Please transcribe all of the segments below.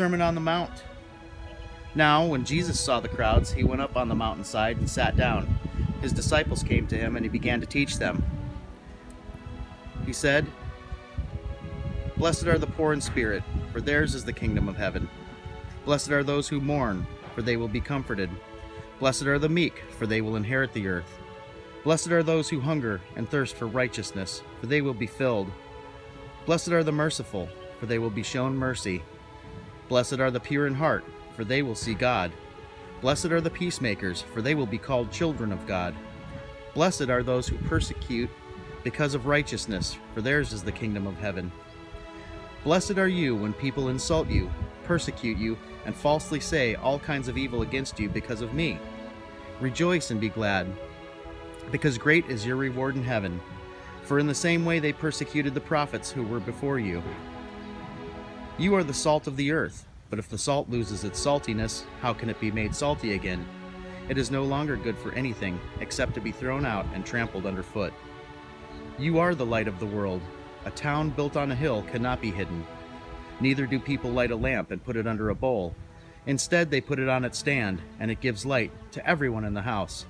Sermon on the Mount. Now, when Jesus saw the crowds, he went up on the mountainside and sat down. His disciples came to him, and he began to teach them. He said, "Blessed are the poor in spirit, for theirs is the kingdom of heaven. Blessed are those who mourn, for they will be comforted. Blessed are the meek, for they will inherit the earth. Blessed are those who hunger and thirst for righteousness, for they will be filled. Blessed are the merciful, for they will be shown mercy. Blessed are the pure in heart, for they will see God. Blessed are the peacemakers, for they will be called children of God. Blessed are those who persecute because of righteousness, for theirs is the kingdom of heaven. Blessed are you when people insult you, persecute you, and falsely say all kinds of evil against you because of me. Rejoice and be glad, because great is your reward in heaven. For in the same way they persecuted the prophets who were before you. You are the salt of the earth, but if the salt loses its saltiness, how can it be made salty again? It is no longer good for anything except to be thrown out and trampled underfoot. You are the light of the world. A town built on a hill cannot be hidden. Neither do people light a lamp and put it under a bowl. Instead, they put it on its stand, and it gives light to everyone in the house.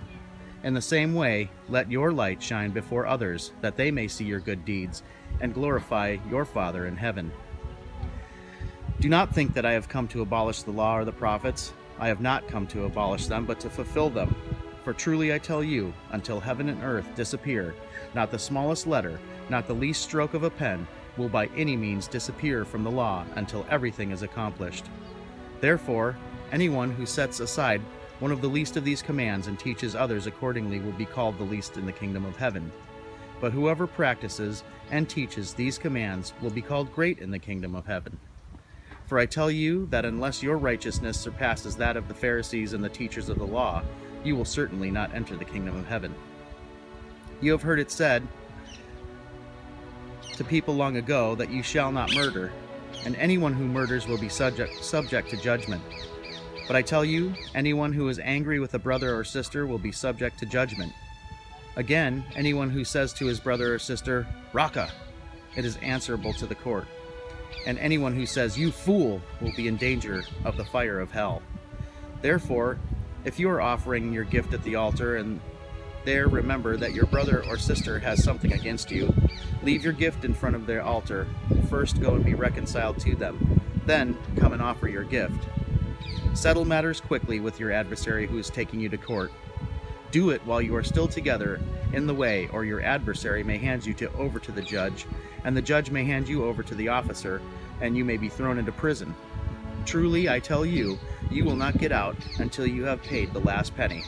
In the same way, let your light shine before others, that they may see your good deeds and glorify your Father in heaven. Do not think that I have come to abolish the law or the prophets. I have not come to abolish them, but to fulfill them. For truly I tell you, until heaven and earth disappear, not the smallest letter, not the least stroke of a pen, will by any means disappear from the law until everything is accomplished. Therefore, anyone who sets aside one of the least of these commands and teaches others accordingly will be called the least in the kingdom of heaven. But whoever practices and teaches these commands will be called great in the kingdom of heaven. For I tell you that unless your righteousness surpasses that of the Pharisees and the teachers of the law, you will certainly not enter the kingdom of heaven. You have heard it said to people long ago that you shall not murder, and anyone who murders will be subject to judgment. But I tell you, anyone who is angry with a brother or sister will be subject to judgment. Again, anyone who says to his brother or sister, "Raka," it is answerable to the court. And anyone who says, "You fool," will be in danger of the fire of hell. Therefore, if you are offering your gift at the altar and there remember that your brother or sister has something against you, leave your gift in front of their altar. First go and be reconciled to them. Then come and offer your gift. Settle matters quickly with your adversary who is taking you to court. Do it while you are still together in the way, or your adversary may hand you over to the judge, and the judge may hand you over to the officer, and you may be thrown into prison. Truly, I tell you, you will not get out until you have paid the last penny.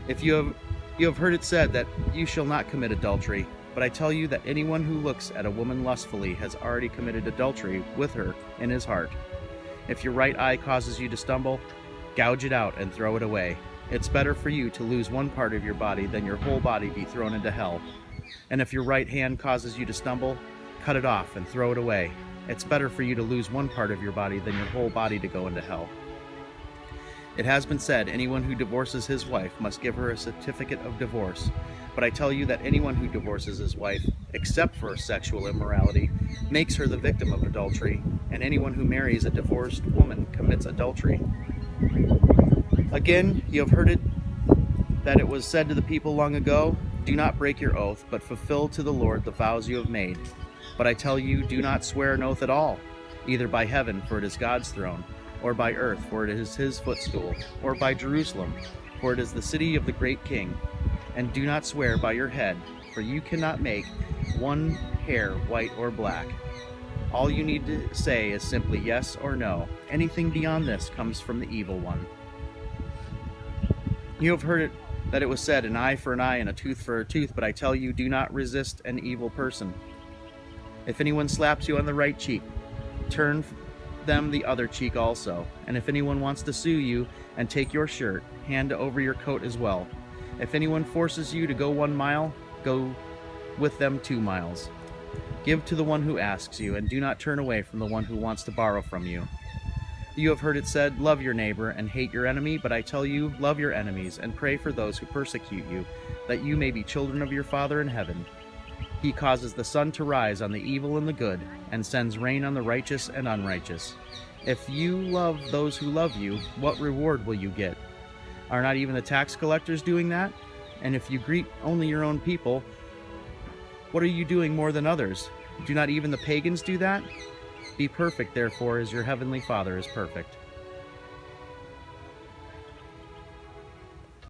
If you have heard it said that you shall not commit adultery, but I tell you that anyone who looks at a woman lustfully has already committed adultery with her in his heart. If your right eye causes you to stumble, gouge it out and throw it away. It's better for you to lose one part of your body than your whole body be thrown into hell. And if your right hand causes you to stumble, cut it off and throw it away. It's better for you to lose one part of your body than your whole body to go into hell. It has been said, anyone who divorces his wife must give her a certificate of divorce. But I tell you that anyone who divorces his wife, except for sexual immorality, makes her the victim of adultery, and anyone who marries a divorced woman commits adultery. Again, you have heard it that it was said to the people long ago, "Do not break your oath, but fulfill to the Lord the vows you have made." But I tell you, do not swear an oath at all, either by heaven, for it is God's throne, or by earth, for it is his footstool, or by Jerusalem, for it is the city of the great king. And do not swear by your head, for you cannot make one hair white or black. All you need to say is simply yes or no. Anything beyond this comes from the evil one. You have heard it that it was said, "An eye for an eye and a tooth for a tooth," but I tell you, do not resist an evil person. If anyone slaps you on the right cheek, turn them the other cheek also. And if anyone wants to sue you and take your shirt, hand over your coat as well. If anyone forces you to go 1 mile, go with them 2 miles. Give to the one who asks you, and do not turn away from the one who wants to borrow from you. You have heard it said, "Love your neighbor and hate your enemy," but I tell you, love your enemies and pray for those who persecute you, that you may be children of your Father in heaven. He causes the sun to rise on the evil and the good, and sends rain on the righteous and unrighteous. If you love those who love you, what reward will you get? Are not even the tax collectors doing that? And if you greet only your own people, what are you doing more than others? Do not even the pagans do that? Be perfect, therefore, as your heavenly Father is perfect.